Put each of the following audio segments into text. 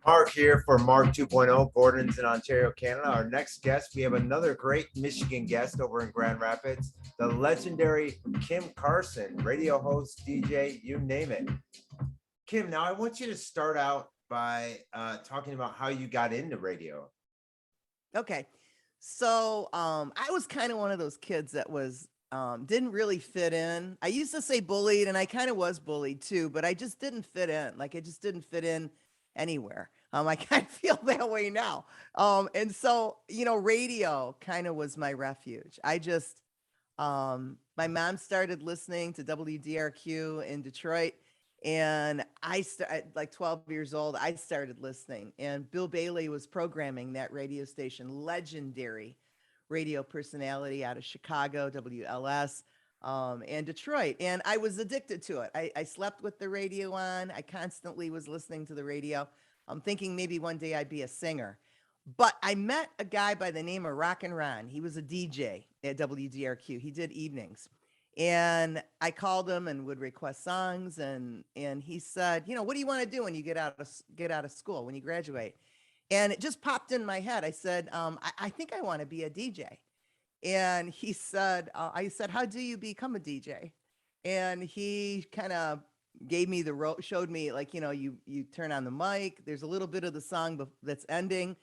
Mark here for Mark 2.0, Gordon's in Ontario, Canada. Our next guest, we have another great Michigan guest over in Grand Rapids, the legendary Kim Carson, radio host, DJ, you name it. Kim, now I want you to start out by talking about how you got into radio. Okay. So I was kind of one of those kids that was didn't really fit in. I used to say bullied, and I kind of was bullied too, but I just didn't fit in. Like I just didn't fit in anywhere. I kind of feel that way now. And so, radio kind of was my refuge. My mom started listening to WDRQ in Detroit, and like 12 years old, I started listening, and Bill Bailey was programming that radio station, legendary radio personality out of Chicago, WLS, and Detroit. And I was addicted to it. I slept with the radio on. I constantly was listening to the radio. I'm thinking maybe one day I'd be a singer. But I met a guy by the name of Rockin' Ron. He was a DJ at WDRQ. He did evenings. And I called him and would request songs. And he said, what do you want to do when you get out of school, when you graduate? And it just popped in my head. I said, I think I want to be a DJ. And he said, I said, how do you become a DJ? And he kind of gave me the rope, showed me like, you turn on the mic. There's a little bit of the song that's ending,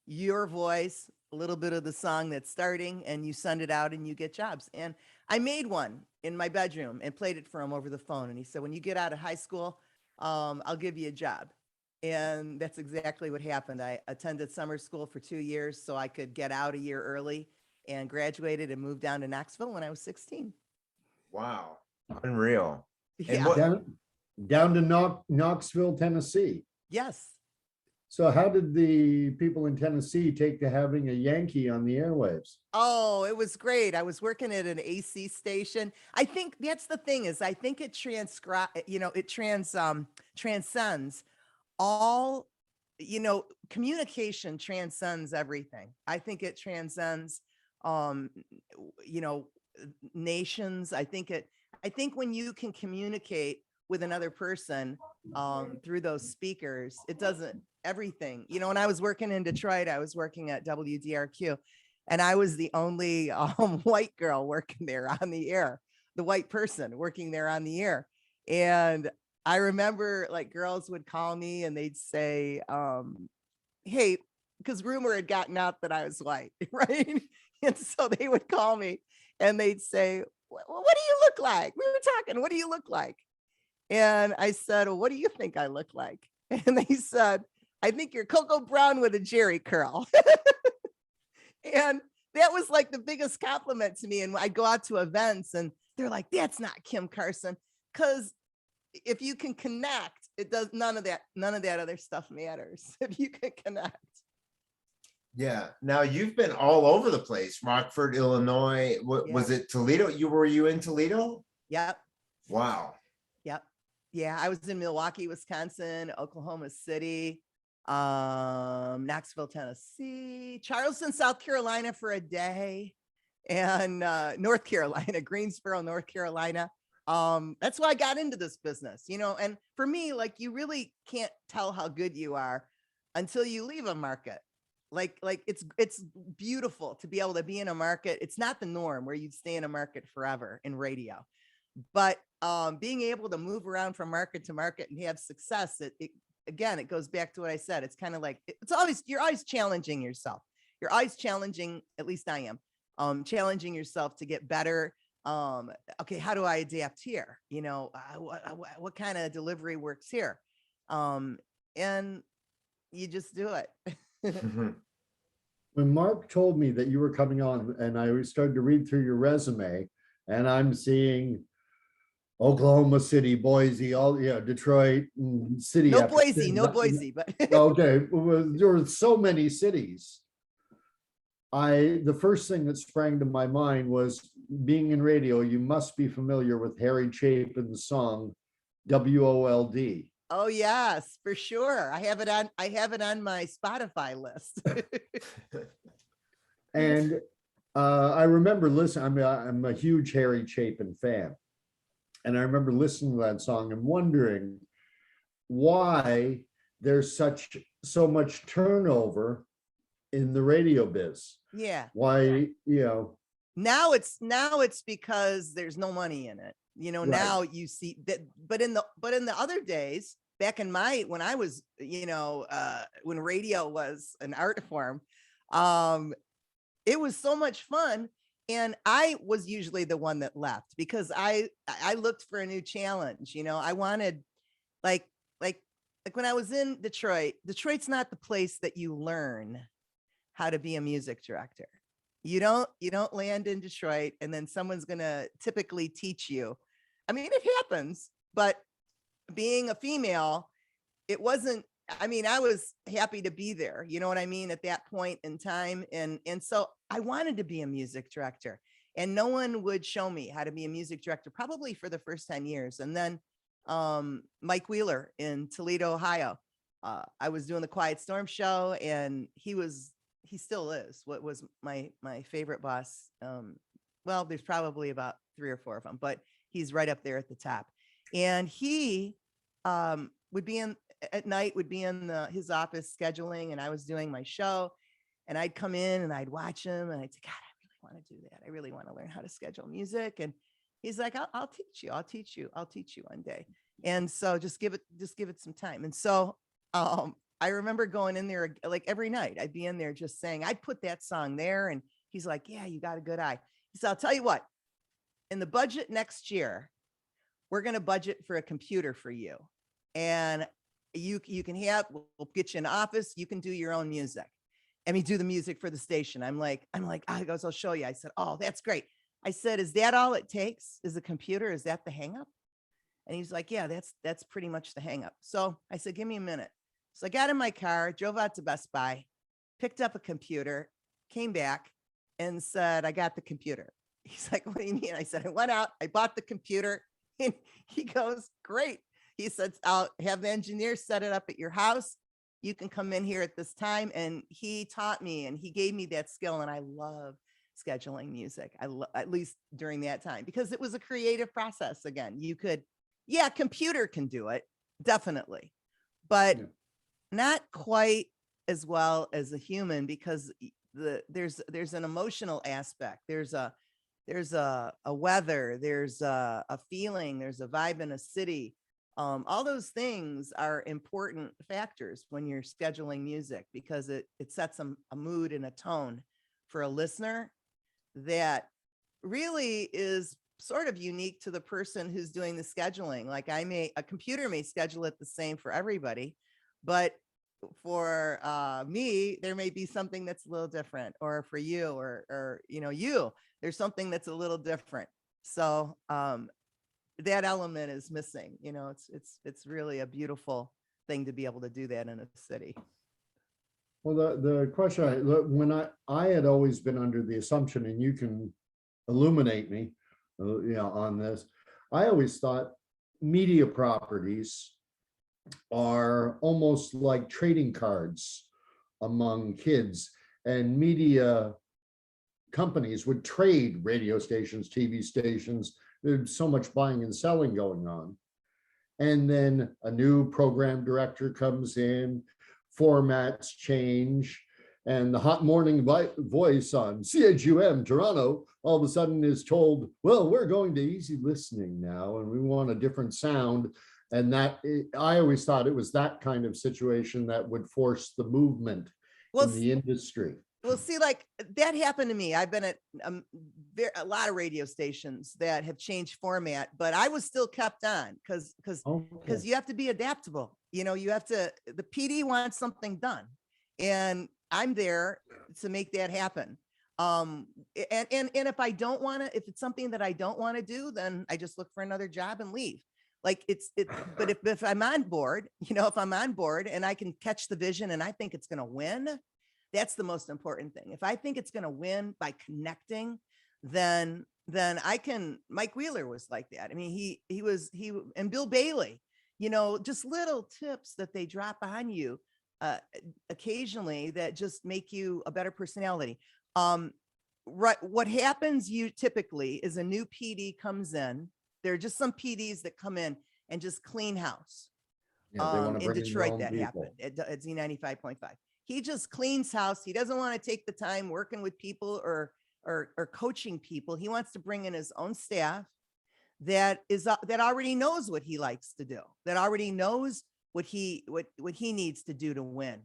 your voice, a little bit of the song that's starting, and you send it out and you get jobs. And I made one in my bedroom and played it for him over the phone. And he said, when you get out of high school, I'll give you a job. And that's exactly what happened. I attended summer school for 2 years so I could get out a year early, and graduated and moved down to Knoxville when I was 16. Wow. Unreal. Yeah. Down to Knoxville, Tennessee. Yes. So how did the people in Tennessee take to having a Yankee on the airwaves? Oh, it was great. I was working at an AC station. I think that's the thing is I think it transcends all, communication transcends everything. I think it transcends, nations. I think when you can communicate with another person through those speakers, it doesn't everything. When I was working in Detroit, I was working at WDRQ, and I was the only white girl working there on the air, the white person working there on the air. And I remember like girls would call me and they'd say, hey, because rumor had gotten out that I was white, right? And so they would call me and they'd say, what do you look like? We were talking, what do you look like? And I said, well, what do you think I look like? And they said, I think you're Cocoa Brown with a Jerry curl. And that was like the biggest compliment to me. And I'd go out to events and they're like, that's not Kim Carson. Because if you can connect, it does none of that other stuff matters. If you can connect. Yeah. Now you've been all over the place. Rockford, Illinois. Was it Toledo? Were you in Toledo? Yep. Wow. Yep. Yeah. I was in Milwaukee, Wisconsin, Oklahoma City, Knoxville, Tennessee, Charleston, South Carolina for a day, and North Carolina, Greensboro, North Carolina. That's why I got into this business, and for me, like, you really can't tell how good you are until you leave a market. Like it's beautiful to be able to be in a market. It's not the norm where you stay in a market forever in radio, but being able to move around from market to market and have success, again, it goes back to what I said. It's kind of like, you're always challenging yourself. You're always challenging, at least I am, challenging yourself to get better. Okay, how do I adapt here? What kind of delivery works here? And you just do it. When Mark told me that you were coming on and I started to read through your resume, and I'm seeing Oklahoma City, Boise, Detroit, city. No Boise, but okay. There were so many cities. The first thing that sprang to my mind was, being in radio, you must be familiar with Harry Chapin's song WOLD. Oh yes, for sure. I have it on my Spotify list. And I remember listening. I'm a huge Harry Chapin fan, and I remember listening to that song and wondering why there's so much turnover in the radio biz. Yeah. Why, Now it's because there's no money in it. Right. Now you see that, but in the other days, back in when I was, when radio was an art form, it was so much fun. And I was usually the one that left because I looked for a new challenge. I wanted like when I was in Detroit's not the place that you learn how to be a music director. You don't land in Detroit and then someone's going to typically teach you. I mean, it happens, but being a female, it wasn't, I was happy to be there. You know what I mean? At that point in time. And so I wanted to be a music director and no one would show me how to be a music director, probably for the first 10 years. And then Mike Wheeler in Toledo, Ohio, I was doing the Quiet Storm show and he still is what was my favorite boss. Well, there's probably about 3 or 4 of them, but he's right up there at the top. And he would be in at night, would be in his office scheduling, and I was doing my show, and I'd come in and I'd watch him and I'd say, God, I really want to do that. I really want to learn how to schedule music. And he's like, I'll teach you. I'll teach you one day. And so just give it some time. And so I remember going in there like every night. I'd be in there just saying, I'd put that song there. And he's like, yeah, you got a good eye. He said, I'll tell you what, in the budget next year, we're going to budget for a computer for you. And you can we'll get you an office. You can do your own music. Do the music for the station. I'm like, I goes, I'll show you. I said, oh, that's great. I said, is that all it takes? Is the computer? Is that the hang up? And he's like, yeah, that's pretty much the hang up. So I said, give me a minute. So I got in my car, drove out to Best Buy, picked up a computer, came back and said, I got the computer. He's like, what do you mean? I said, I went out, I bought the computer. And he goes, great. He said, I'll have the engineer set it up at your house. You can come in here at this time. And he taught me and he gave me that skill. And I love scheduling music. At least during that time, because it was a creative process. Again, computer can do it, definitely, but not quite as well as a human, because there's an emotional aspect. There's a weather, there's a feeling, there's a vibe in a city. All those things are important factors when you're scheduling music, because it sets a mood and a tone for a listener that really is sort of unique to the person who's doing the scheduling. Like a computer may schedule it the same for everybody, but for me, there may be something that's a little different, or for you, or there's something that's a little different. So that element is missing. It's really a beautiful thing to be able to do that in a city. Well, the question when I had always been under the assumption, and you can illuminate me, on this, I always thought media properties are almost like trading cards among kids, and media companies would trade radio stations, TV stations. There's so much buying and selling going on. And then a new program director comes in, formats change, and the hot morning voice on CHUM Toronto all of a sudden is told, well, we're going to easy listening now, and we want a different sound. And that, I always thought it was that kind of situation that would force the movement in the industry. Well, see, like that happened to me. I've been at a lot of radio stations that have changed format, but I was still kept on because you have to be adaptable. You have to, the PD wants something done, and I'm there to make that happen. And if I don't want to, if it's something that I don't want to do, then I just look for another job and leave. Like but if I'm on board, if I'm on board and I can catch the vision and I think it's going to win, that's the most important thing. If I think it's going to win by connecting, then I can. Mike Wheeler was like that. I mean, he and Bill Bailey, just little tips that they drop on you occasionally that just make you a better personality. Right. What happens typically is a new PD comes in. There are just some PDs that come in and just clean house. Yeah, they want to In bring in their Detroit own that people. happened at Z95.5. He just cleans house. He doesn't want to take the time working with people or coaching people. He wants to bring in his own staff that already knows what he likes to do, that already knows what he needs to do to win.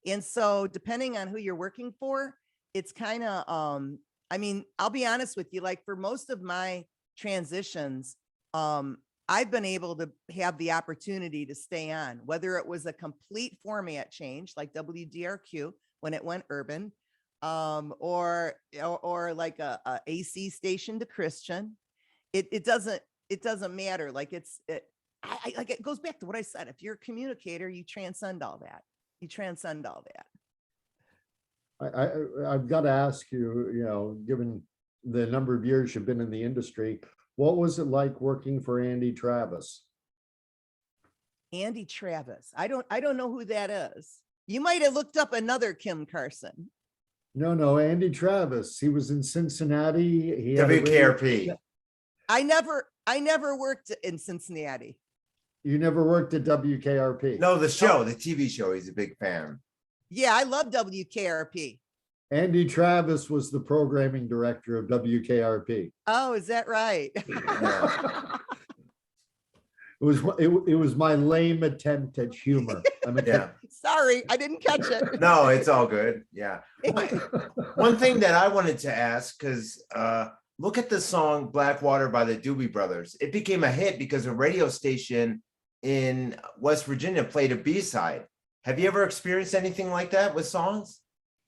And so depending on who you're working for, it's kind of I mean, I'll be honest with you, like for most of my transitions, I've been able to have the opportunity to stay on, whether it was a complete format change like WDRQ when it went urban, or like a AC station to Christian. It doesn't matter. Like like it goes back to what I said. If you're a communicator, you transcend all that. You transcend all that. I've got to ask you, given the number of years you've been in the industry, what was it like working for Andy Travis? Andy Travis. I don't know who that is. You might have looked up another Kim Carson. No, Andy Travis. He was in Cincinnati. He had a WKRP. I never worked in Cincinnati. You never worked at WKRP? No, the show, the TV show. He's a big fan. Yeah, I love WKRP. Andy Travis was the programming director of WKRP. Oh, is that right? Yeah. It was my lame attempt at humor. Yeah. Sorry, I didn't catch it. No, it's all good. Yeah. One thing that I wanted to ask, because look at the song Blackwater by the Doobie Brothers. It became a hit because a radio station in West Virginia played a B-side. Have you ever experienced anything like that with songs?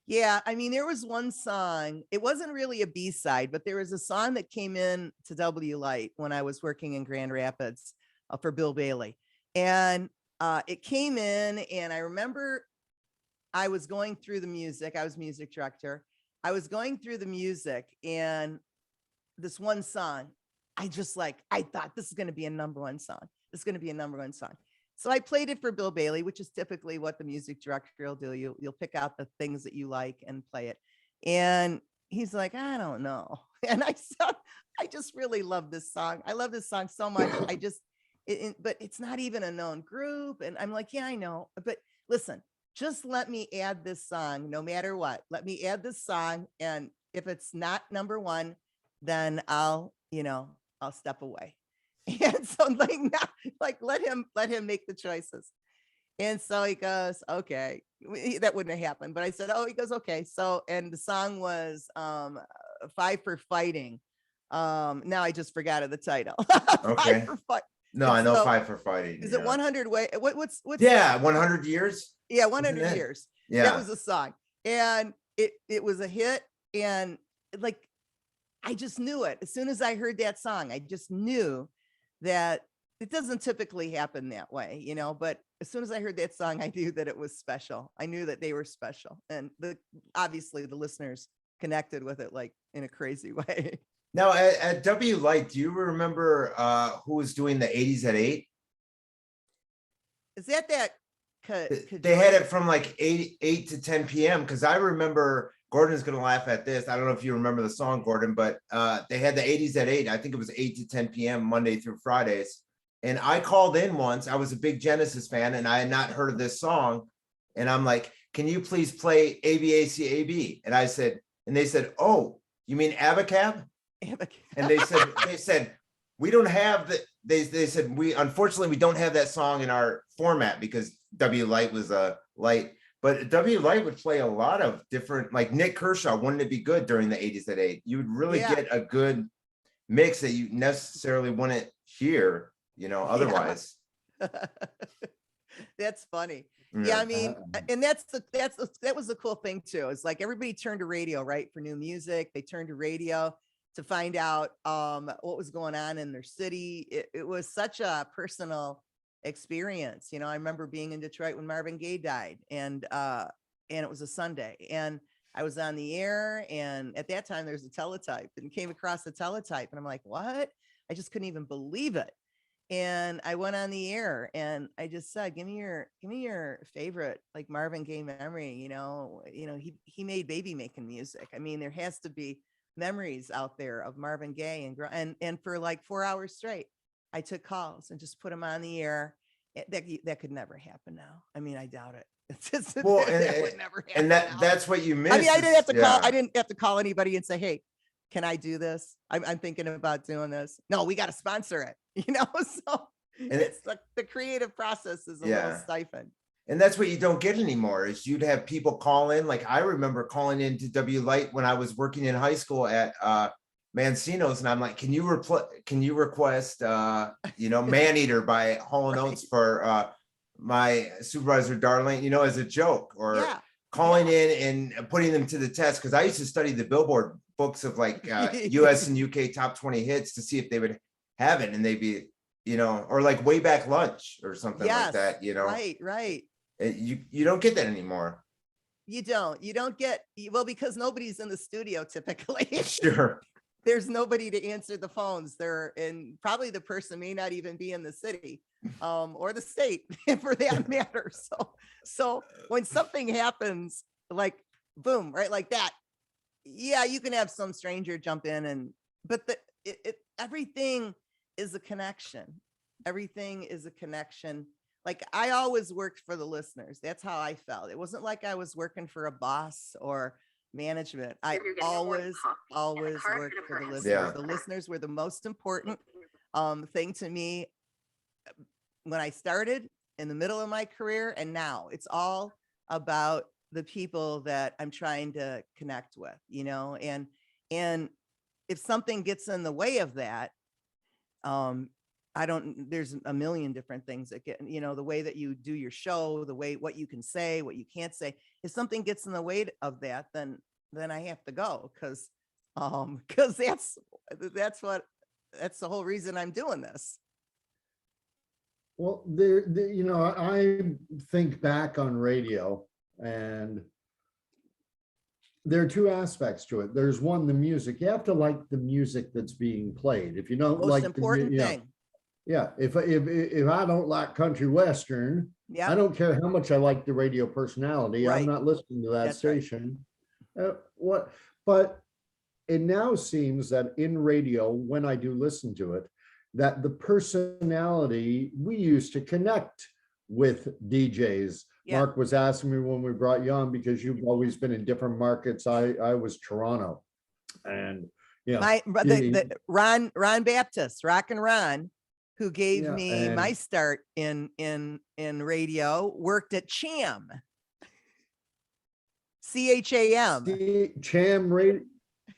Yeah, I mean, there was one song. It wasn't really a B-side, but there was a song that came in to W Light when I was working in Grand Rapids for Bill Bailey. And it came in, and I remember I was going through the music. I was music director. I was going through the music, and this one song, I thought this is going to be a number one song. This is going to be a number one song. So I played it for Bill Bailey, which is typically what the music director will do. You'll pick out the things that you like and play it. And he's like, I don't know. And I said, I just really love this song. I love this song so much. But it's not even a known group. And I'm like, yeah, I know. But listen, just let me add this song no matter what. Let me add this song. And if it's not number one, then I'll step away. And so let him make the choices. And so he goes, okay, that wouldn't have happened. But I said, oh, he goes, okay. So, and the song was Five for Fighting. Now I just forgot of the title. Okay. No, I know Five for Fighting. Is it 100 way? What's yeah, 100 years? Yeah, 100 years. Yeah. That was a song. And it was a hit. And like, I just knew it. As soon as I heard that song, I just knew that it doesn't typically happen that way, but as soon as I heard that song, I knew that it was special. I knew that they were special. And obviously the listeners connected with it like in a crazy way. Now at W Light, do you remember who was doing the 80s at 8? Is that they had it from like 8 to 10 p.m. because I remember, Gordon's going to laugh at this. I don't know if you remember the song, Gordon, but they had the 80s at 8. I think it was 8 to 10 p.m. Monday through Fridays. And I called in once. I was a big Genesis fan and I had not heard this song. And I'm like, can you please play ABACAB? And I said, and they said, oh, you mean Abacab? And they said, we don't have the, they said, unfortunately, we don't have that song in our format because W Light was a light. But W Light would play a lot of different, like Nick Kershaw, wouldn't it be good during the 80s at 8? You would really get a good mix that you necessarily wouldn't hear, otherwise. That's funny. Yeah, I mean, and that was the cool thing too. It's like everybody turned to radio, right? For new music. They turned to radio to find out what was going on in their city. It was such a personal experience. I remember being in Detroit when Marvin Gaye died, and it was a Sunday, and I was on the air, and at that time there's a teletype, and came across the teletype, and I'm like, what? I just couldn't even believe it. And I went on the air and I just said, give me your favorite like Marvin Gaye memory. He made baby making music. I mean, there has to be memories out there of Marvin Gaye and for like 4 hours straight, I took calls and just put them on the air. That could never happen now. I mean, I doubt it. It's just, Well, that would never happen and now. that's what you miss. I mean, I didn't have to call. Yeah. I didn't have to call anybody and say, "Hey, can I do this? I'm thinking about doing this." No, we got to sponsor it. So And it's the creative process is a little stifled. And that's what you don't get anymore is you'd have people call in. Like I remember calling into W Light when I was working in high school at Mancino's, and I'm like, can you request Man Eater by Hall & Oates for my supervisor Darlene, as a joke, or calling in and putting them to the test, because I used to study the Billboard books of like US and UK top 20 hits to see if they would have it, and they'd be or like Way Back Lunch or something like that, right. You don't get that anymore. You don't get, well, because nobody's in the studio typically. Sure. There's nobody to answer the phones. And probably the person may not even be in the city or the state for that matter. So when something happens, like boom, right, like that, you can have some stranger jump in, but everything is a connection. Everything is a connection. Like I always worked for the listeners. That's how I felt. It wasn't like I was working for a boss or management. I always worked for the listeners. Yeah. The listeners were the most important thing to me when I started, in the middle of my career, and now. It's all about the people that I'm trying to connect with, and if something gets in the way of that, there's a million different things that get, the way that you do your show, what you can say, what you can't say. If something gets in the way of that, then I have to go, because that's the whole reason I'm doing this. Well, I think back on radio, and there are two aspects to it. There's one, the music. You have to like the music that's being played. If you don't Most like important thing. Yeah, if I don't like country western, I don't care how much I like the radio personality. Right. I'm not listening to that That's station. But it now seems that in radio, when I do listen to it, that the personality, we used to connect with DJs. Yeah. Mark was asking me when we brought you on, because you've always been in different markets. I was Toronto, and Ron Baptist, Rockin' Ron, who gave me my start in radio, worked at CHAM. CHAM. CHAM radio.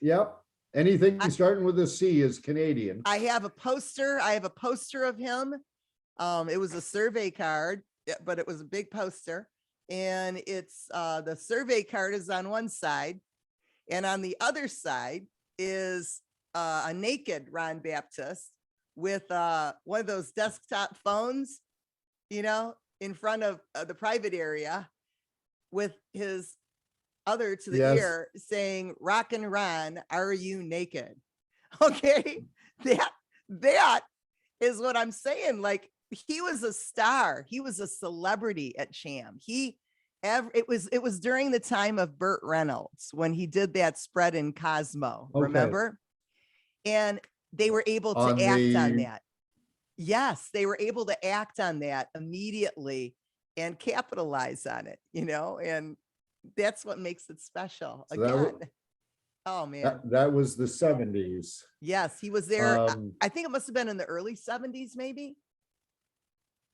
Yep. Anything starting with a C is Canadian. I have a poster of him. It was a survey card, but it was a big poster. And it's the survey card is on one side, and on the other side is a naked Ron Baptist with one of those desktop phones, in front of the private area, with his other to the ear saying, "Rockin' Ron, are you naked?" Okay, that is what I'm saying. Like, he was a star. He was a celebrity at CHAM. It was during the time of Burt Reynolds when he did that spread in Cosmo. Okay. Remember? And they were able to act on that. Yes, they were able to act on that immediately and capitalize on it, and that's what makes it special. So again. Oh man. That was the 70s. Yes, he was there. I think it must have been in the early 70s, maybe.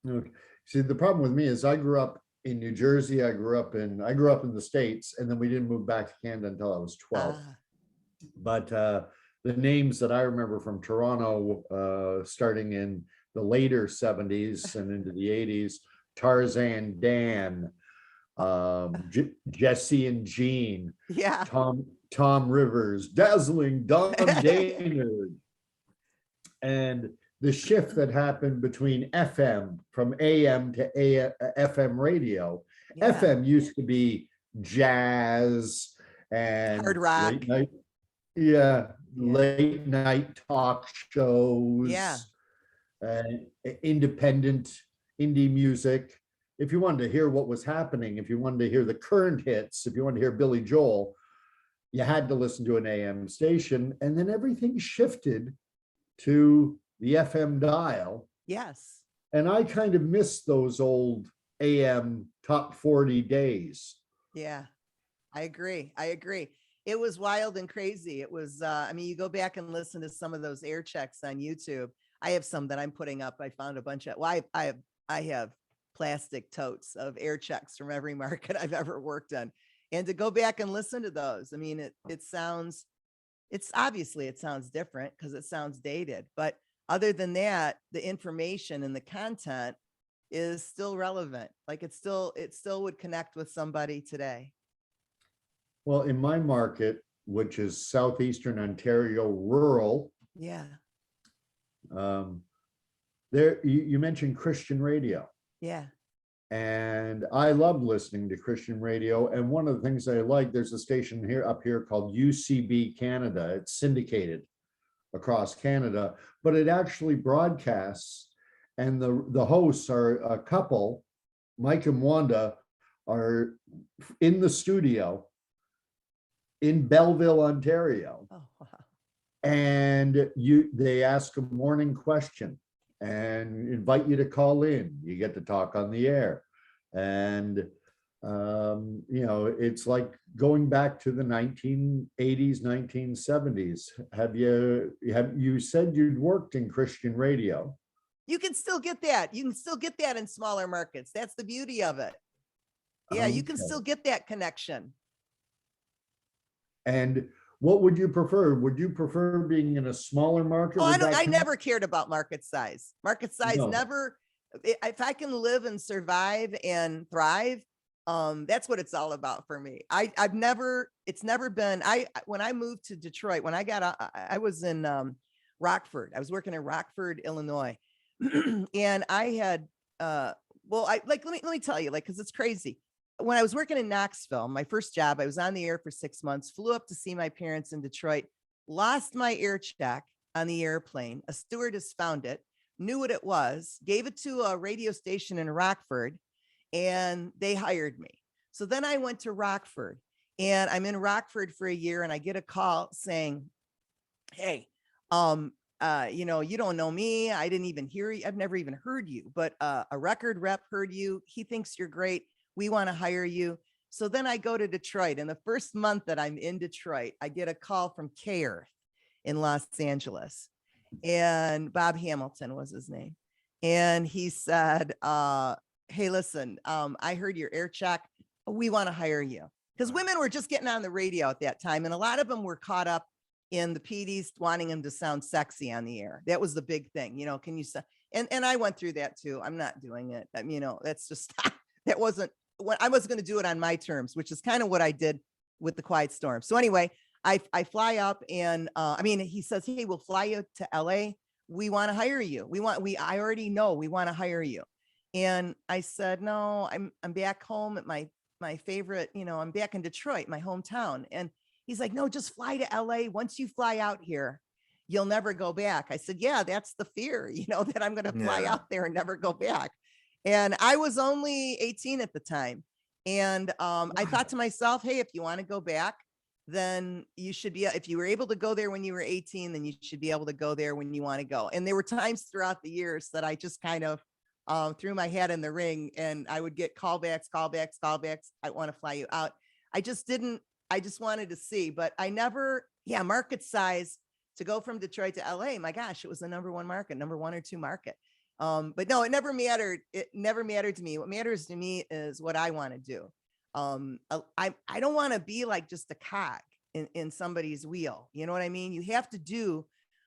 Okay. See, the problem with me is I grew up in New Jersey. I grew up in the States, and then we didn't move back to Canada until I was 12. But the names that I remember from Toronto, starting in the later 70s and into the 80s, Tarzan Dan, Jesse and Jean, Tom Rivers, Dazzling Don Daynard, and the shift that happened between FM from AM to FM radio. FM used to be jazz and hard rock, late night talk shows, independent indie music. If you wanted to hear what was happening, if you wanted to hear the current hits, if you wanted to hear Billy Joel, you had to listen to an AM station, and then everything shifted to the FM dial. Yes. And I kind of miss those old AM top 40 days. Yeah, I agree. It was wild and crazy. It was, I mean, you go back and listen to some of those air checks on YouTube. I have some that I'm putting up. I found a bunch of, well, I have plastic totes of air checks from every market I've ever worked in. And to go back and listen to those, I mean, it sounds different because it sounds dated. But other than that, the information and the content is still relevant. Like it still would connect with somebody today. Well, in my market, which is Southeastern Ontario rural, Yeah. There you mentioned Christian radio. Yeah. And I love listening to Christian radio. And one of the things I like, there's a station up here called UCB Canada. It's syndicated across Canada, but it actually broadcasts. And the hosts are a couple, Mike and Wanda, are in the studio in Belleville, Ontario. Oh, wow. And they ask a morning question and invite you to call in. You get to talk on the air. And it's like going back to the 1980s, 1970s. Have you said you'd worked in Christian radio? You can still get that. You can still get that in smaller markets. That's the beauty of it. Yeah, you can still get that connection. And what would you prefer? Would you prefer being in a smaller market? Oh, I never cared about market size. Market size No. never. If I can live and survive and thrive, that's what it's all about for me. It's never been, when I moved to Detroit, when I was in Rockford. I was working in Rockford, Illinois. And I had, let me tell you, because it's crazy. When I was working in Knoxville, my first job, I was on the air for 6 months, flew up to see my parents in Detroit, lost my air check on the airplane. A stewardess found it, knew what it was, gave it to a radio station in Rockford, and they hired me. So then I went to Rockford, and I'm in Rockford for a year, and I get a call saying, hey, you don't know me. I didn't even hear you. I've never even heard you, but a record rep heard you. He thinks you're great. We want to hire you. So then I go to Detroit, and the first month that I'm in Detroit, I get a call from K-Earth in Los Angeles, and Bob Hamilton was his name. And he said, hey, listen, I heard your air check. We want to hire you. Because women were just getting on the radio at that time. And a lot of them were caught up in the PDs wanting them to sound sexy on the air. That was the big thing. Can you say, and I went through that too. I'm not doing it. That's just, that wasn't what I was going to do it on my terms, which is kind of what I did with the Quiet Storm. So anyway, I fly up, and he says, hey, we'll fly you to LA. We want to hire you. I already know we want to hire you. And I said, no, I'm back home at my favorite, I'm back in Detroit, my hometown. And he's like, no, just fly to LA. Once you fly out here, you'll never go back. I said, yeah, that's the fear, that I'm going to fly out there and never go back. And I was only 18 at the time. And I thought to myself, hey, if you want to go back, then you should be, if you were able to go there when you were 18, then you should be able to go there when you want to go. And there were times throughout the years that I just kind of threw my hat in the ring, and I would get callbacks. I want to fly you out. I just wanted to see, but I never, market size to go from Detroit to LA. My gosh, it was the number one or two market. But no, it never mattered. It never mattered to me. What matters to me is what I want to do. I don't want to be like just a cog in somebody's wheel. You know what I mean? You have to do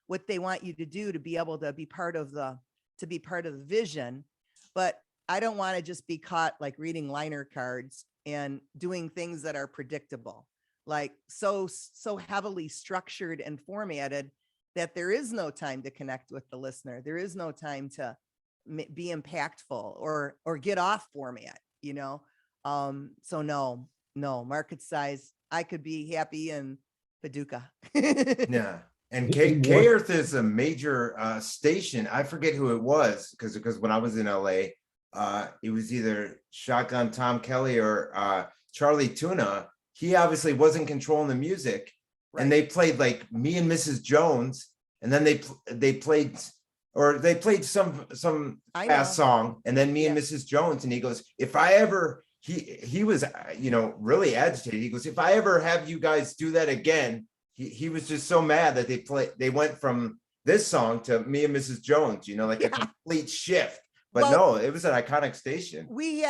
what they want you to do to be able to be part of the vision. But I don't want to just be caught like reading liner cards and doing things that are predictable, like so heavily structured and formatted that there is no time to connect with the listener. There is no time to be impactful or get off format, So no, market size. I could be happy in Paducah. Yeah. And K-Earth is a major station. I forget who it was, because when I was in LA, it was either Shotgun Tom Kelly or Charlie Tuna. He obviously wasn't controlling the music. Right. And they played like Me and Mrs. Jones, and then they played or they played some I past know. song, and then me and Yeah. Mrs. Jones, and he goes, if I ever, he was, really agitated. He goes, if I ever have you guys do that again, he was just so mad that they went from this song to me and Mrs. Jones, like a Yeah. complete shift. But Well, no, it was an iconic station. we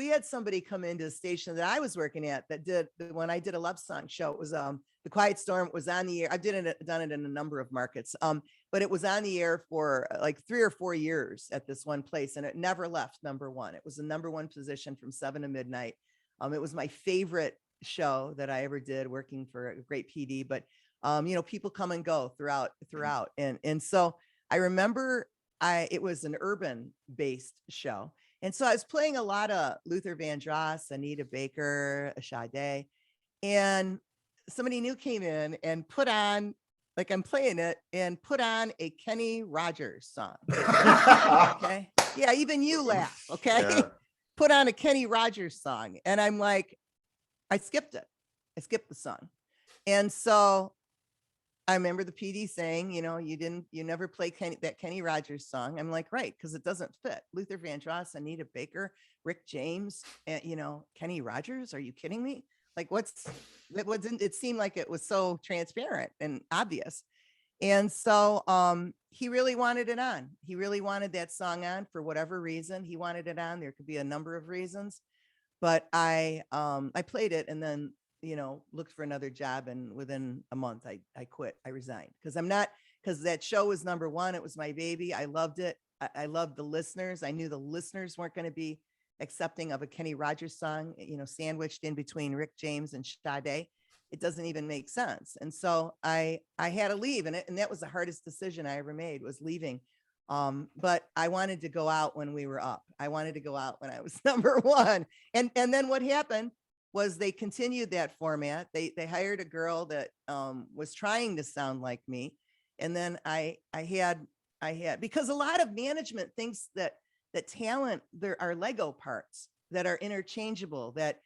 had somebody come into the station that I was working at that did when I did a love song show. It was The Quiet Storm was on the air. I've done it in a number of markets. But it was on the air for like 3 or 4 years at this one place, and it never left number one. It was the number one position from 7 to midnight. It was my favorite show that I ever did, working for a great PD. But people come and go throughout, and so I remember it was an urban based show. And so I was playing a lot of Luther Vandross, Anita Baker, Sade, and somebody new came in and put on, like I'm playing it, and put on a Kenny Rogers song. Okay. Yeah, even you laugh. Okay. Yeah. Put on a Kenny Rogers song. And I'm like, I skipped it. I skipped the song. And so I remember the PD saying, you never play that Kenny Rogers song. I'm like, right, because it doesn't fit. Luther Vandross, Anita Baker, Rick James, and Kenny Rogers. Are you kidding me? Like, it seemed like it was so transparent and obvious. And so he really wanted it on. He really wanted that song on for whatever reason. He wanted it on. There could be a number of reasons, but I played it and then looked for another job, and within a month I quit. I resigned because that show was number one. It was my baby. I loved it. I loved the listeners. I knew the listeners weren't going to be accepting of a Kenny Rogers song, sandwiched in between Rick James and Sade. It doesn't even make sense. And so I had to leave, and that was the hardest decision I ever made, was leaving. But I wanted to go out when we were up. I wanted to go out when I was number one. And then what happened was they continued that format. They hired a girl that was trying to sound like me. And then I had, because a lot of management thinks that talent, there are Lego parts that are interchangeable, that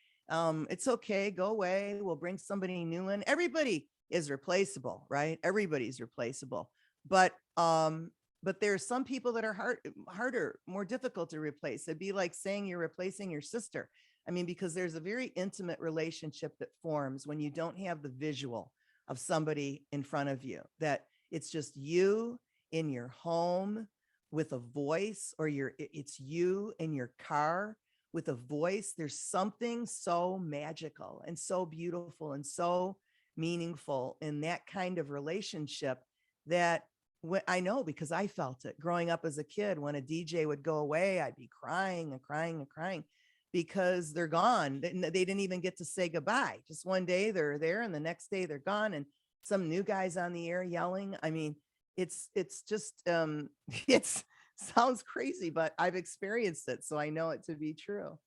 it's okay, go away, we'll bring somebody new in. Everybody is replaceable, right? Everybody's replaceable. But there are some people that are harder, more difficult to replace. It'd be like saying you're replacing your sister. I mean, because there's a very intimate relationship that forms when you don't have the visual of somebody in front of you, that it's just you in your home with a voice, or it's you in your car with a voice. There's something so magical and so beautiful and so meaningful in that kind of relationship that I know, because I felt it growing up as a kid. When a DJ would go away, I'd be crying and crying and crying, because they're gone. They didn't even get to say goodbye. Just one day they're there, and the next day they're gone, and some new guy's on the air yelling. I mean, it's just it's sounds crazy, but I've experienced it, so I know it to be true.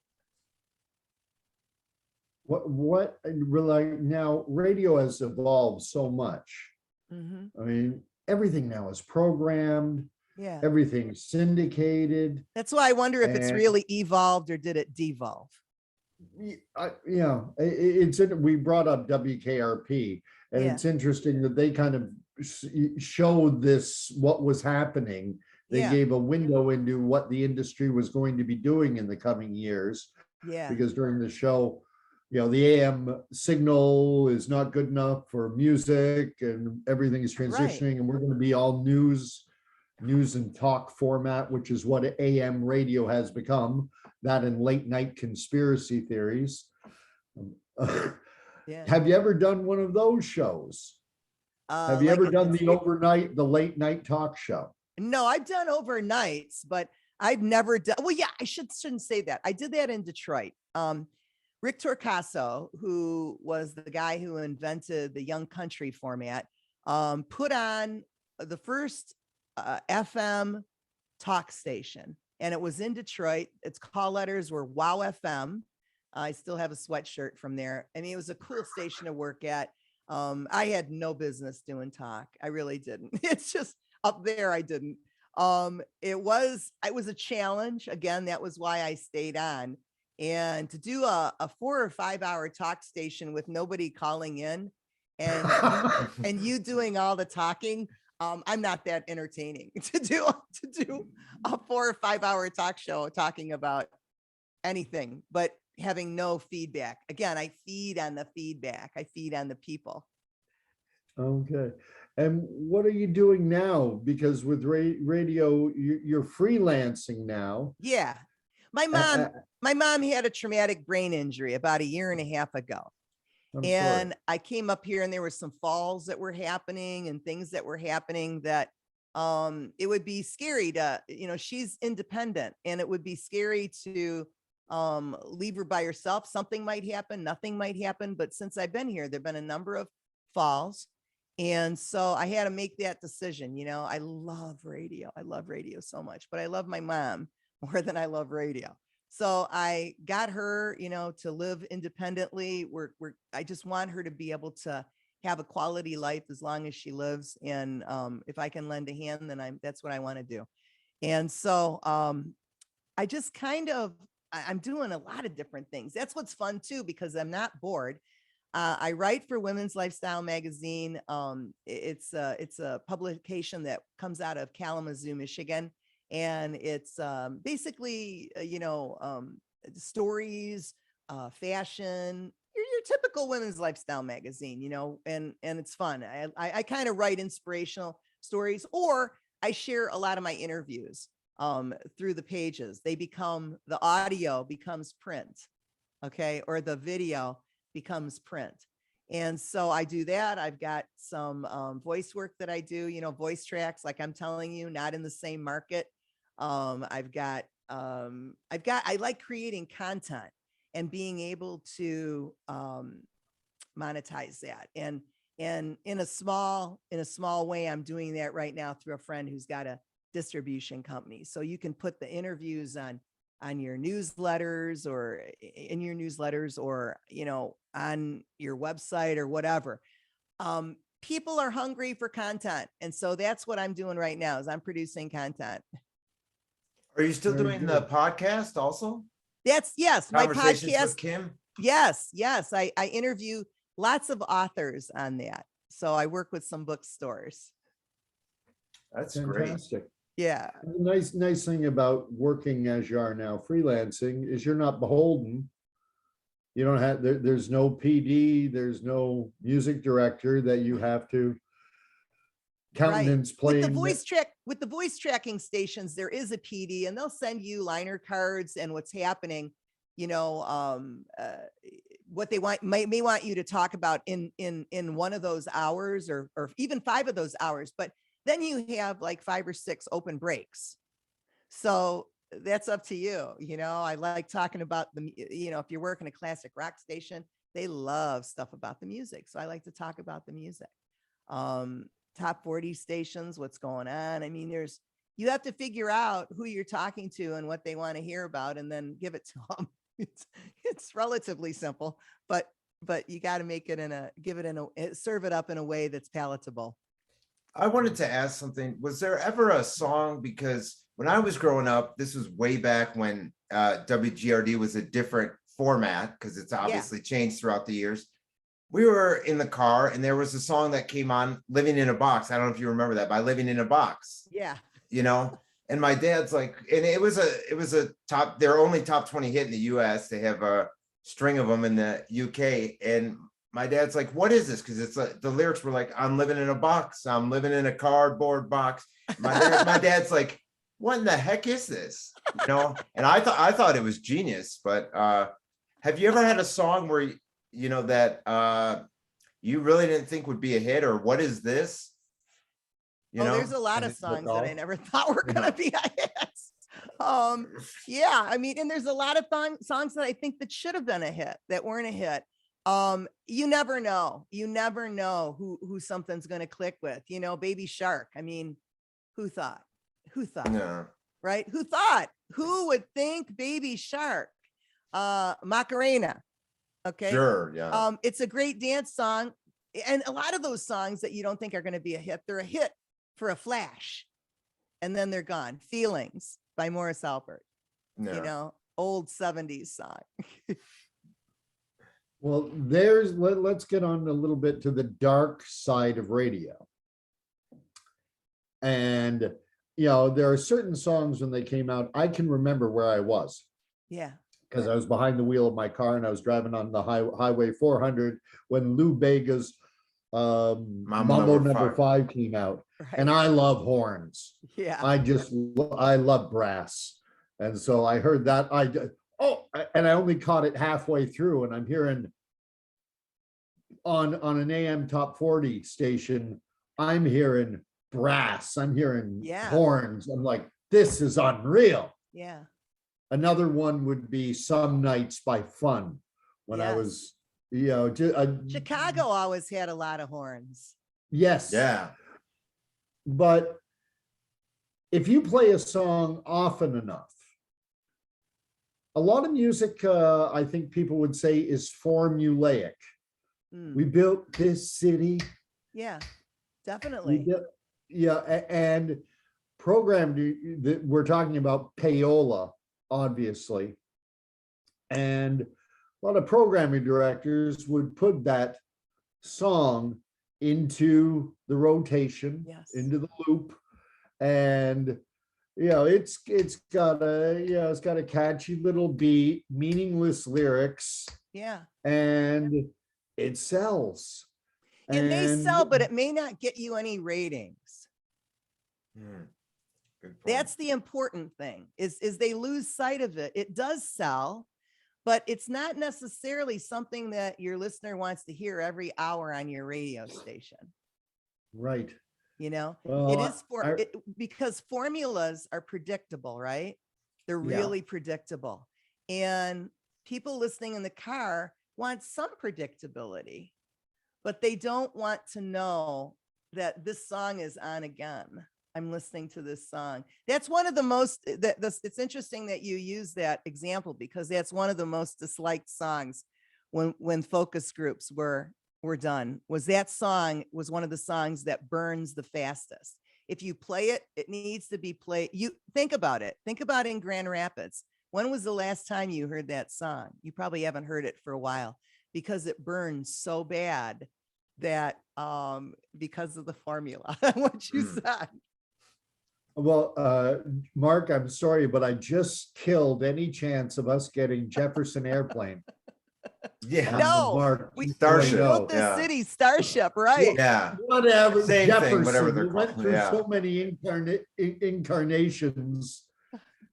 What really, now radio has evolved so much. Mm-hmm. I mean, everything now is programmed. Yeah. Everything's syndicated. That's why I wonder if it's really evolved, or did it devolve? We brought up WKRP, and it's interesting that they kind of showed this, what was happening. They gave a window into what the industry was going to be doing in the coming years. Yeah. Because during the show, the AM signal is not good enough for music, and everything is transitioning, and we're going to be all news and talk format, which is what AM radio has become, that and late night conspiracy theories. Have you ever done one of those shows? Have you ever done the late night talk show? No, I've done overnights, but I've never done, well, yeah, I shouldn't say that. I did that in Detroit. Rick Torcaso, who was the guy who invented the Young Country format, put on the first FM talk station, and it was in Detroit. Its call letters were Wow FM. I still have a sweatshirt from there. I mean, it was a cool station to work at. I had no business doing talk. I really didn't. It's just up there. I didn't. It was a challenge. Again, that was why I stayed on. And to do a 4 or 5 hour talk station with nobody calling in, and you doing all the talking, I'm not that entertaining to do a 4 or 5 hour talk show talking about anything, but having no feedback. Again, I feed on the feedback. I feed on the people. Okay. And what are you doing now? Because with radio, you're freelancing now. Yeah. My Uh, mom had a traumatic brain injury about a year and a half ago. I'm And sorry. I came up here and there were some falls that were happening and things that were happening that it would be scary to, she's independent and it would be scary to leave her by herself. Something might happen, nothing might happen. But since I've been here, there've been a number of falls. And so I had to make that decision. I love radio. I love radio so much, but I love my mom more than I love radio. So I got her, to live independently. I just want her to be able to have a quality life as long as she lives. And if I can lend a hand, then that's what I want to do. And so I just I'm doing a lot of different things. That's what's fun too, because I'm not bored. I write for Women's Lifestyle magazine. It's a publication that comes out of Kalamazoo, Michigan. And it's basically, stories, fashion, your typical women's lifestyle magazine, and it's fun. I kind of write inspirational stories, or I share a lot of my interviews through the pages. The audio becomes print, okay, or the video becomes print. And so I do that. I've got some voice work that I do, voice tracks, like I'm telling you, not in the same market. I like creating content and being able to monetize that. And in a small way, I'm doing that right now through a friend who's got a distribution company. So you can put the interviews on your newsletters or in your newsletters or, on your website or whatever. People are hungry for content. And so that's what I'm doing right now is I'm producing content. Are you still Very doing the good. podcast also? Yes, my Conversations podcast. with Kim? Yes. I interview lots of authors on that. So I work with some bookstores. That's great. Fantastic. Yeah. The nice thing about working as you are now, freelancing, is you're not beholden. You don't have, there's no PD, there's no music director that you have to countenance playing. With the voice tracking stations, there is a PD and they'll send you liner cards and what's happening, what they may want you to talk about in one of those hours or even 5 of those hours. But then you have like 5 or 6 open breaks. So that's up to you. I like talking about if you're working a classic rock station, they love stuff about the music. So I like to talk about the music. Top 40 stations, what's going on. I mean, you have to figure out who you're talking to and what they want to hear about and then give it to them. It's relatively simple, but you got to make it serve it up in a way that's palatable. I wanted to ask something. Was there ever a song, because when I was growing up, this was way back when WGRD was a different format, because it's obviously changed throughout the years. We were in the car and there was a song that came on, Living in a Box. I don't know if you remember that, by Living in a Box. Yeah. And my dad's like, and it was their only top 20 hit in the US. They have a string of them in the UK. And my dad's like, what is this? Because it's the lyrics were like, I'm living in a box. I'm living in a cardboard box. My dad's like, what in the heck is this? And I thought it was genius. But have you ever had a song where that you really didn't think would be a hit, or what is this? There's a lot of songs that I never thought were gonna be a hit. I mean, and there's a lot of songs that I think that should have been a hit that weren't a hit. You never know who something's gonna click with. Baby Shark. I mean, who thought? Yeah. Right? Who would think Baby Shark? Macarena. Okay. Sure. Yeah. It's a great dance song. And a lot of those songs that you don't think are going to be a hit, they're a hit for a flash. And then they're gone. Feelings by Morris Albert. Yeah. Old 70s song. Well, let's get on a little bit to the dark side of radio. And, you know, there are certain songs when they came out, I can remember where I was. Yeah. Because I was behind the wheel of my car and I was driving on the highway 400 when Lou Bega's Mambo number 5 came out. Right. And I love horns. Yeah. I love brass. And so I heard that. And I only caught it halfway through, and I'm hearing on an AM top 40 station, I'm hearing brass, I'm hearing horns. I'm like, this is unreal. Yeah. Another one would be Some Nights by Fun. When I was, you know, Chicago always had a lot of horns. Yes. Yeah. But if you play a song often enough, a lot of music, I think people would say, is formulaic. We built this city. Yeah, definitely. And programmed, we're talking about payola, obviously. And a lot of programming directors would put that song into the rotation, into the loop. And you know, it's got a catchy little beat, meaningless lyrics. Yeah. And it sells. It may sell, but it may not get you any ratings. That's the important thing, is they lose sight of it. It does sell, but it's not necessarily something that your listener wants to hear every hour on your radio station. Right. You know, well, it is because formulas are predictable, right? They're really predictable. And people listening in the car want some predictability, but they don't want to know that this song is on again. I'm listening to this song. That's one of the most, it's interesting that you use that example, because that's one of the most disliked songs when focus groups were done. That song was one of the songs that burns the fastest. If you play it, it needs to be played. You think about it. Think about in Grand Rapids. When was the last time you heard that song? You probably haven't heard it for a while, because it burns so bad that because of the formula, what you said. Well, Mark, I'm sorry, but I just killed any chance of us getting Jefferson Airplane. Yeah. No, we Starship. built the city Starship, right? Yeah. Whatever. Same Jefferson. thing, whatever they're We went called. through Yeah. so many incarnations.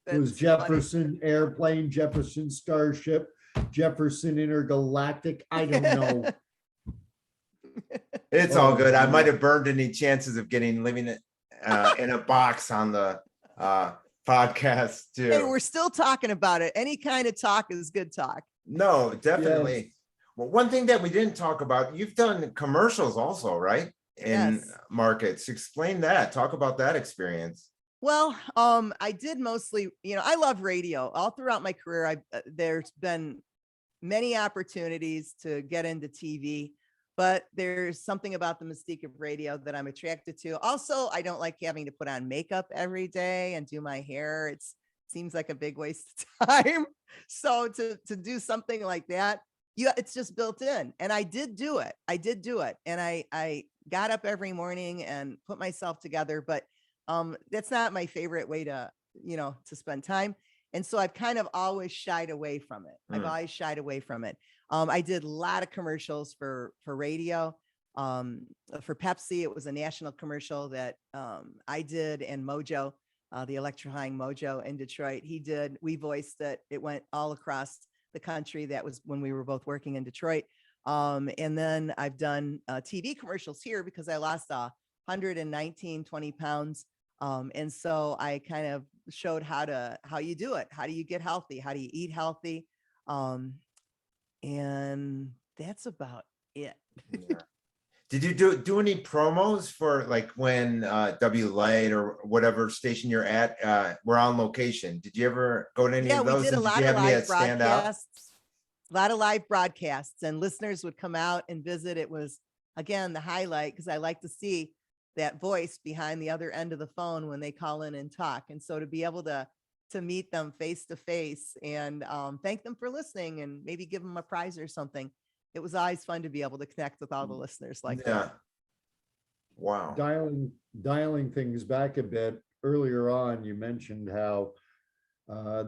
It was That's Jefferson Airplane, Jefferson Starship, Jefferson Intergalactic. I don't know. It's all good. I might have burned any chances of living in a box on the podcast too. Hey, we're still talking about it. Any kind of talk is good talk. No, definitely. Yes. Well, one thing that we didn't talk about, you've done commercials also, right? In markets. Explain that. Talk about that experience. Well, I did mostly, I love radio. All throughout my career, there's been many opportunities to get into TV, but there's something about the mystique of radio that I'm attracted to. Also, I don't like having to put on makeup every day and do my hair. It seems like a big waste of time. So to do something like that, it's just built in. And I did do it. And I got up every morning and put myself together, but that's not my favorite way to spend time. And so I've kind of always shied away from it. I did a lot of commercials for radio. For Pepsi, it was a national commercial that I did, and Mojo, the electrifying Mojo in Detroit, we voiced it. It went all across the country. That was when we were both working in Detroit. And then I've done TV commercials here because I lost 20 pounds. And so I kind of showed how you do it. How do you get healthy? How do you eat healthy? And that's about it. Yeah. Did you do any promos for like when W Light or whatever station you're at we're on location? Did you ever go to any of those? We did a lot of live broadcasts. A lot of live broadcasts, and listeners would come out and visit. It was, again, the highlight, because I like to see that voice behind the other end of the phone when they call in and talk. And so to be able to meet them face to face and thank them for listening and maybe give them a prize or something. It was always fun to be able to connect with all the listeners like that. Wow. Dialing things back a bit, earlier on, you mentioned how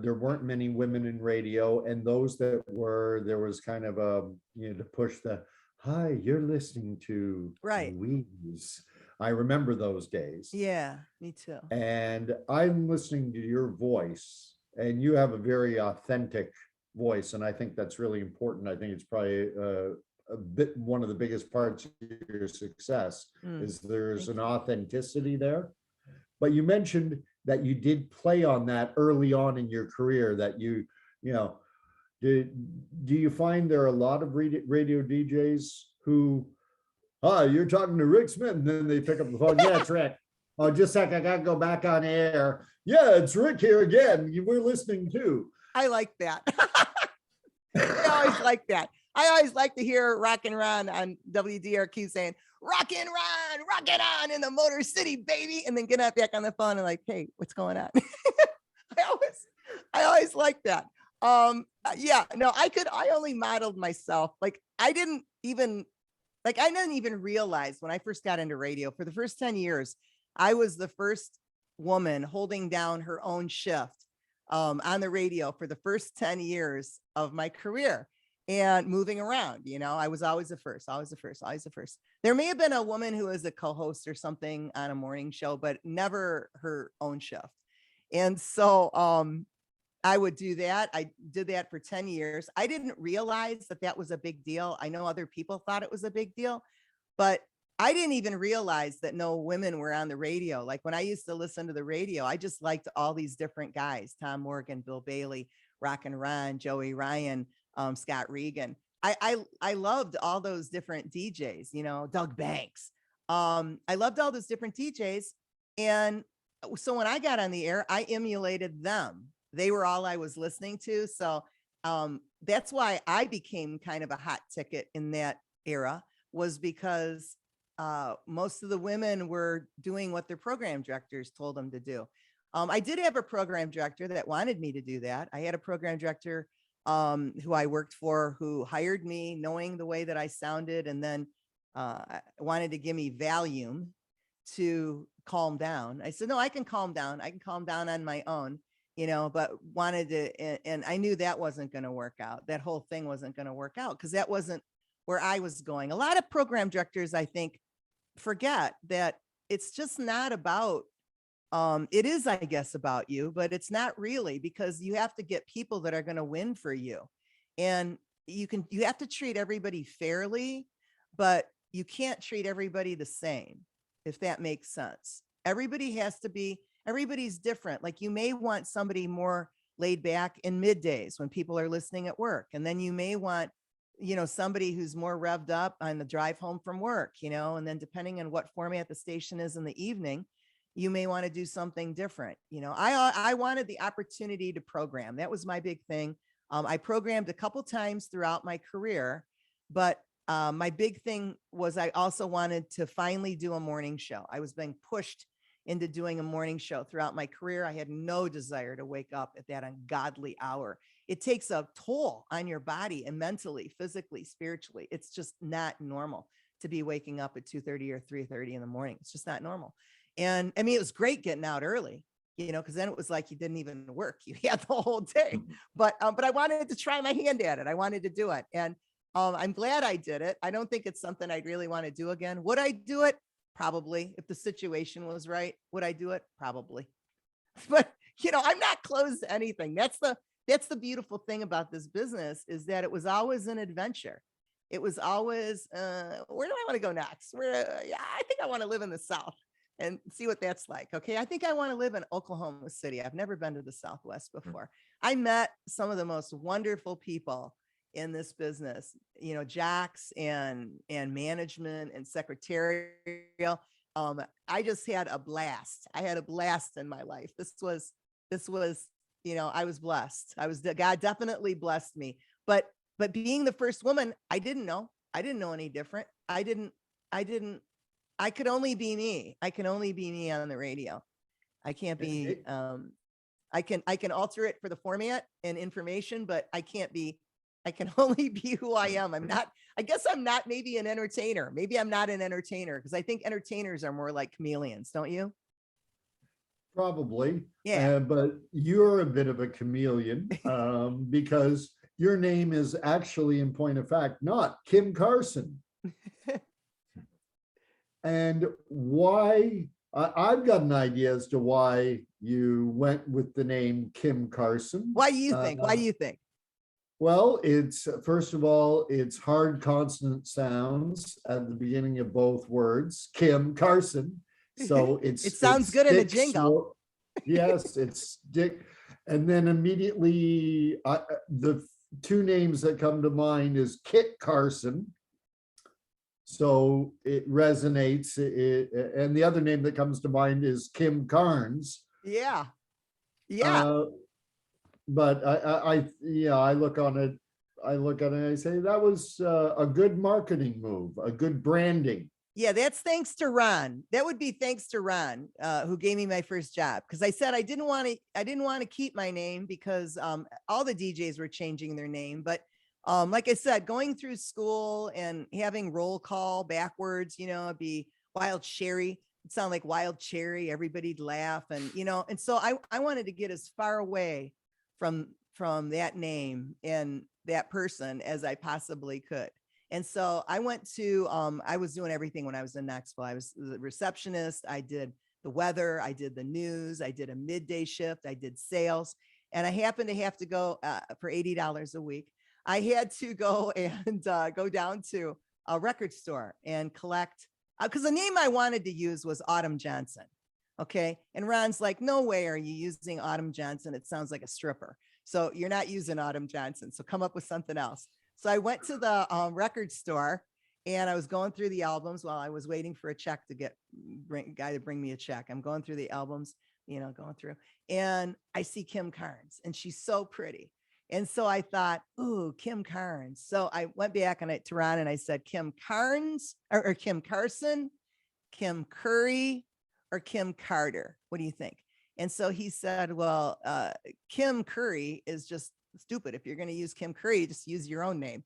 there weren't many women in radio, and those that were, there was kind of a, to push the, hi, you're listening to Right. Louise. I remember those days. Yeah, me too. And I'm listening to your voice, and you have a very authentic voice, and I think that's really important. I think it's probably a bit one of the biggest parts of your success is there's an authenticity there. But you mentioned that you did play on that early on in your career, that you know, do you find there are a lot of radio DJs who, hi, you're talking to Rick Smith, and then they pick up the phone, yeah, it's Rick. Oh, just a sec, I gotta go back on air. Yeah, it's Rick here again. We're listening too. I like that. I always like that. I always like to hear Rockin' Ron on WDRQ saying, Rockin' Ron, rockin' on in the Motor City, baby. And then get up back on the phone and like, hey, what's going on? I always like that. Yeah, no, I only modeled myself. Like I didn't even realize when I first got into radio, for the first 10 years, I was the first woman holding down her own shift on the radio for the first 10 years of my career and moving around. I was always the first. There may have been a woman who was a co-host or something on a morning show, but never her own shift. And so I would do that. I did that for 10 years. I didn't realize that that was a big deal. I know other people thought it was a big deal, but I didn't even realize that no women were on the radio. Like when I used to listen to the radio, I just liked all these different guys, Tom Morgan, Bill Bailey, Rockin' Ron, Joey Ryan, Scott Regan. I loved all those different DJs, Doug Banks. I loved all those different DJs. And so when I got on the air, I emulated them. They were all I was listening to. So that's why I became kind of a hot ticket in that era, was because most of the women were doing what their program directors told them to do. I did have a program director that wanted me to do that. I had a program director who I worked for, who hired me knowing the way that I sounded, and then wanted to give me Valium to calm down. I said, no, I can calm down. I can calm down on my own, but wanted to, and I knew that wasn't going to work out. That whole thing wasn't going to work out because that wasn't where I was going. A lot of program directors, I think, forget that it's just not about, it is, I guess, about you, but it's not really, because you have to get people that are going to win for you. And you have to treat everybody fairly, but you can't treat everybody the same, if that makes sense. Everybody's different. Like you may want somebody more laid back in middays when people are listening at work. And then you may want, somebody who's more revved up on the drive home from work, and then depending on what format the station is in the evening, you may want to do something different. I wanted the opportunity to program. That was my big thing. I programmed a couple times throughout my career, but my big thing was I also wanted to finally do a morning show. I was being pushed into doing a morning show throughout my career. I had no desire to wake up at that ungodly hour. It takes a toll on your body and mentally, physically, spiritually. It's just not normal to be waking up at 2:30 or 3:30 in the morning. It's just not normal. And I mean, it was great getting out early, because then it was like you didn't even work. You had the whole day. But I wanted to try my hand at it. I wanted to do it. And I'm glad I did it. I don't think it's something I'd really want to do again. Would I do it? Probably. If the situation was right. Would I do it? Probably. But I'm not closed to anything. That's the beautiful thing about this business, is that it was always an adventure. It was always, where do I want to go next? I think I want to live in the South and see what that's like. Okay. I think I want to live in Oklahoma City. I've never been to the Southwest before. I met some of the most wonderful people in this business, jocks and management and secretarial. I just had a blast. I had a blast in my life. This was, I was blessed. God definitely blessed me, but being the first woman, I didn't know any different. I could only be me. I can only be me on the radio. I can't be, I can alter it for the format and information, but I can't be I can only be who I am. I guess I'm not maybe an entertainer. Maybe I'm not an entertainer because I think entertainers are more like chameleons, don't you? Probably. Yeah. But you're a bit of a chameleon because your name is actually, in point of fact, not Kim Carson. And why? I've got an idea as to why you went with the name Kim Carson. Why do you think? Why do you think? Well, it's first of all, it's hard consonant sounds at the beginning of both words, Kim Carson. So It sounds good in a jingle. Yes, it's Dick. And then immediately, the two names that come to mind is Kit Carson. So it resonates. And the other name that comes to mind is Kim Carnes. Yeah. Yeah. But I look on it. I look at it and I say that was a good marketing move, a good branding. Yeah, that's thanks to Ron. That would be thanks to Ron, who gave me my first job. Because I said I didn't want to keep my name because all the DJs were changing their name. But like I said, going through school and having roll call backwards, it'd be Wild Cherry. It'd sound like Wild Cherry. Everybody'd laugh, and and so I wanted to get as far away from that name and that person as I possibly could. And so I went to, I was doing everything when I was in Knoxville. I was the receptionist. I did the weather. I did the news. I did a midday shift. I did sales. And I happened to have to go for $80 a week. I had to go and go down to a record store and collect, because the name I wanted to use was Autumn Johnson. Okay. And Ron's like, no way are you using Autumn Johnson. It sounds like a stripper. So you're not using Autumn Johnson. So come up with something else. So I went to the record store and I was going through the albums while I was waiting for a check to guy to bring me a check. I'm going through the albums, going through, and I see Kim Carnes and she's so pretty. And so I thought, ooh, Kim Carnes. So I went back to Ron and I said, Kim Carnes or Kim Carson, Kim Curry, or Kim Carter. What do you think? And so he said, well, Kim Curry is just stupid. If you're going to use Kim Curry, just use your own name.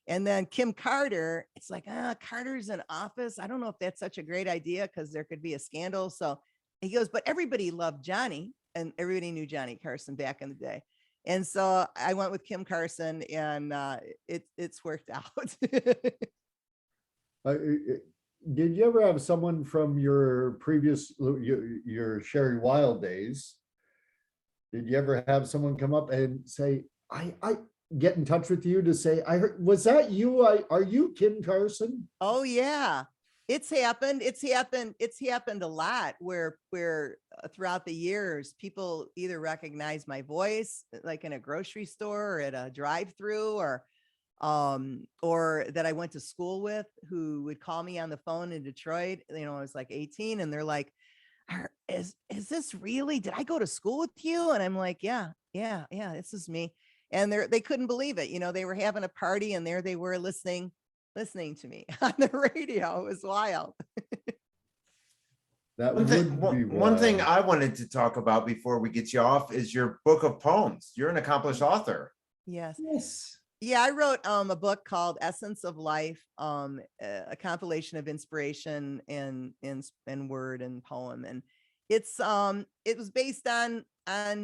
And then Kim Carter, it's like, Carter's in office. I don't know if that's such a great idea because there could be a scandal. So he goes, but everybody loved Johnny and everybody knew Johnny Carson back in the day. And so I went with Kim Carson and it's worked out. Did you ever have someone from your previous, your Sherry Wild days? Did you ever have someone come up and say, I get in touch with you to say, I heard, was that you? Are you Kim Carson? Oh yeah. It's happened a lot where throughout the years, people either recognize my voice, like in a grocery store or at a drive-through, or that I went to school with, who would call me on the phone in Detroit. I was like 18 and they're like, is this really, did I go to school with you? And I'm like, yeah, this is me. And they couldn't believe it. They were having a party and there they were listening to me on the radio. It was wild. That one thing I wanted to talk about before we get you off is your book of poems. You're an accomplished author. Yes. Yeah, I wrote a book called Essence of Life, a compilation of inspiration and word and poem. And it was based on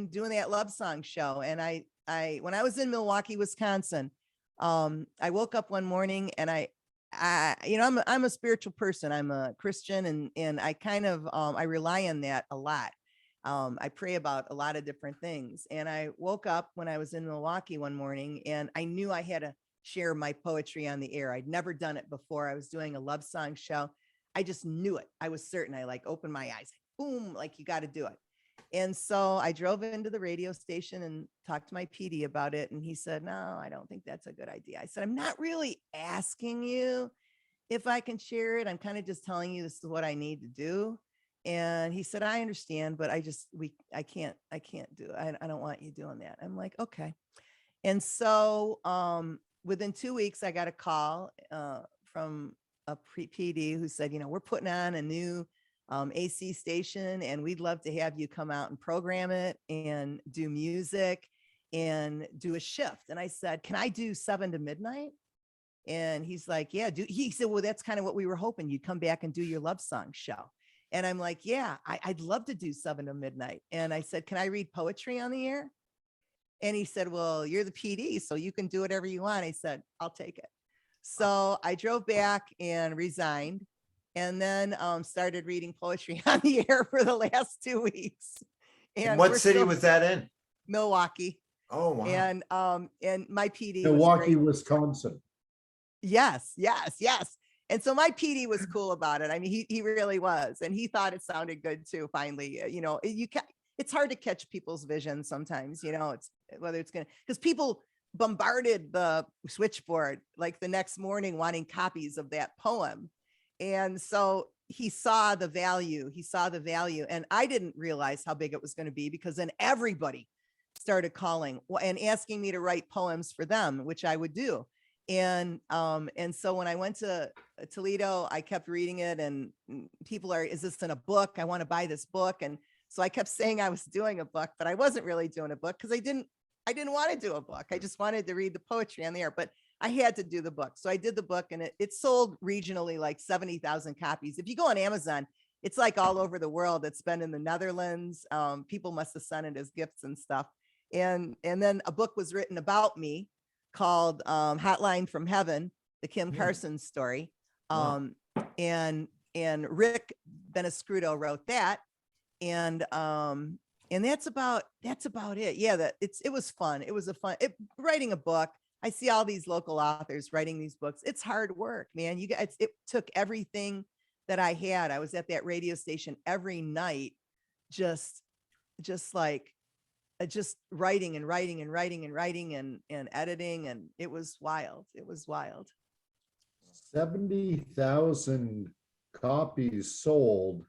doing that love song show. And I when I was in Milwaukee, Wisconsin, I woke up one morning and I'm a spiritual person. I'm a Christian and I kind of I rely on that a lot. I pray about a lot of different things. And I woke up when I was in Milwaukee one morning and I knew I had to share my poetry on the air. I'd never done it before. I was doing a love song show. I just knew it. I was certain. I opened my eyes, boom, you got to do it. And so I drove into the radio station and talked to my PD about it. And he said, no, I don't think that's a good idea. I said, I'm not really asking you if I can share it. I'm kind of just telling you this is what I need to do. And he said, I understand, but I can't do it. I don't want you doing that. I'm like, okay. And so within 2 weeks, I got a call from a PD who said, we're putting on a new AC station and we'd love to have you come out and program it and do music. and do a shift. And I said, can I do 7 to midnight? And he's like, yeah, he said, well, that's kind of what we were hoping. You'd come back and do your love song show. And I'm like, yeah, I'd love to do 7 to midnight. And I said, can I read poetry on the air? And he said, well, you're the PD, so you can do whatever you want. I said, I'll take it. So I drove back and resigned, and then started reading poetry on the air for the last 2 weeks. And what city was that in? Milwaukee. Oh, wow. And my PD Milwaukee, Wisconsin. Yes. And so my PD was cool about it. I mean, he really was. And he thought it sounded good too. Finally, it's hard to catch people's vision sometimes, it's whether it's because people bombarded the switchboard like the next morning wanting copies of that poem. And so he saw the value. And I didn't realize how big it was going to be, because then everybody started calling and asking me to write poems for them, which I would do. And so when I went to Toledo, I kept reading it, and people is this in a book? I want to buy this book. And so I kept saying I was doing a book, but I wasn't really doing a book, because I didn't want to do a book. I just wanted to read the poetry on the air, but I had to do the book. So I did the book, and it sold regionally like 70,000 copies. If you go on Amazon, it's like all over the world. It's been in the Netherlands. People must have sent it as gifts and stuff. And then a book was written about me called Hotline from Heaven, the Kim Carson story. And Rick Benescruto wrote that. And that's about it. Yeah, it was fun. It was writing a book. I see all these local authors writing these books. It's hard work, man. It took everything that I had. I was at that radio station every night, just writing and editing. And it was wild. 70,000 copies sold.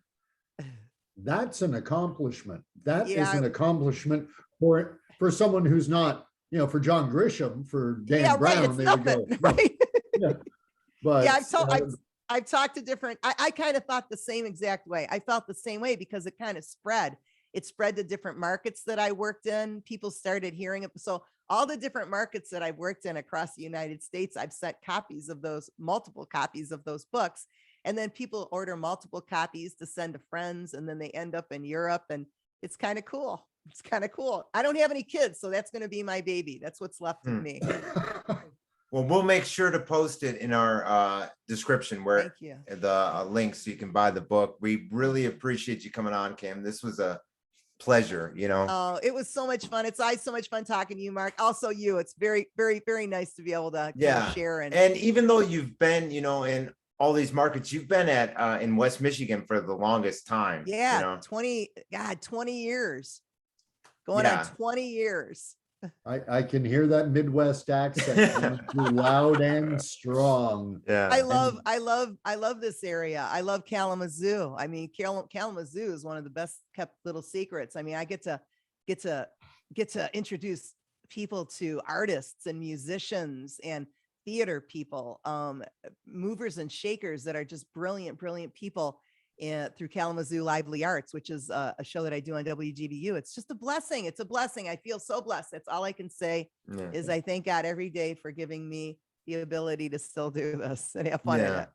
That's an accomplishment. That is an accomplishment for someone who's not, for John Grisham, for Dan Brown, they would go, right. Yeah. But I've talked to different, I kind of thought the same exact way. I felt the same way, because it kind of spread. It spread to different markets that I worked in. People started hearing it. So all the different markets that I've worked in across the United States, I've sent multiple copies of those books. And then people order multiple copies to send to friends, and then they end up in Europe. And it's kind of cool. I don't have any kids, so that's going to be my baby. That's what's left of me. Well, we'll make sure to post it in our description where the link, so you can buy the book. We really appreciate you coming on, Kim. This was a pleasure, Oh, it was so much fun. It's so much fun talking to you, Mark. Also you. It's very, very, very nice to be able to share. And even though you've been, in all these markets, you've been in West Michigan for the longest time. 20 years. Going on 20 years. I can hear that Midwest accent loud and strong. Yeah. I love this area. I love Kalamazoo. I mean, Kalamazoo is one of the best kept little secrets. I mean, I get to introduce people to artists and musicians and theater people, movers and shakers that are just brilliant people through Kalamazoo Lively Arts, which is a show that I do on WGBU. It's just a blessing. It's a blessing. I feel so blessed. That's all I can say is I thank God every day for giving me the ability to still do this and have fun in it.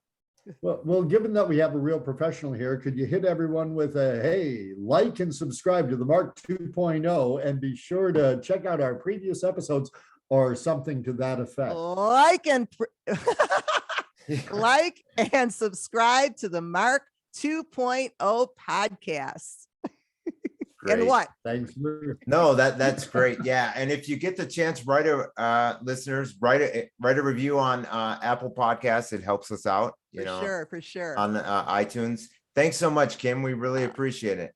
Well, given that we have a real professional here, could you hit everyone with a, hey, like and subscribe to the Mark 2.0, and be sure to check out our previous episodes or something to that effect. Like and subscribe to the Mark 2.0 podcast. And what? Thanks. No, that's great. Yeah. And if you get the chance, listeners, write a review on Apple Podcasts. It helps us out, For sure. on iTunes. Thanks so much, Kim. We really appreciate it.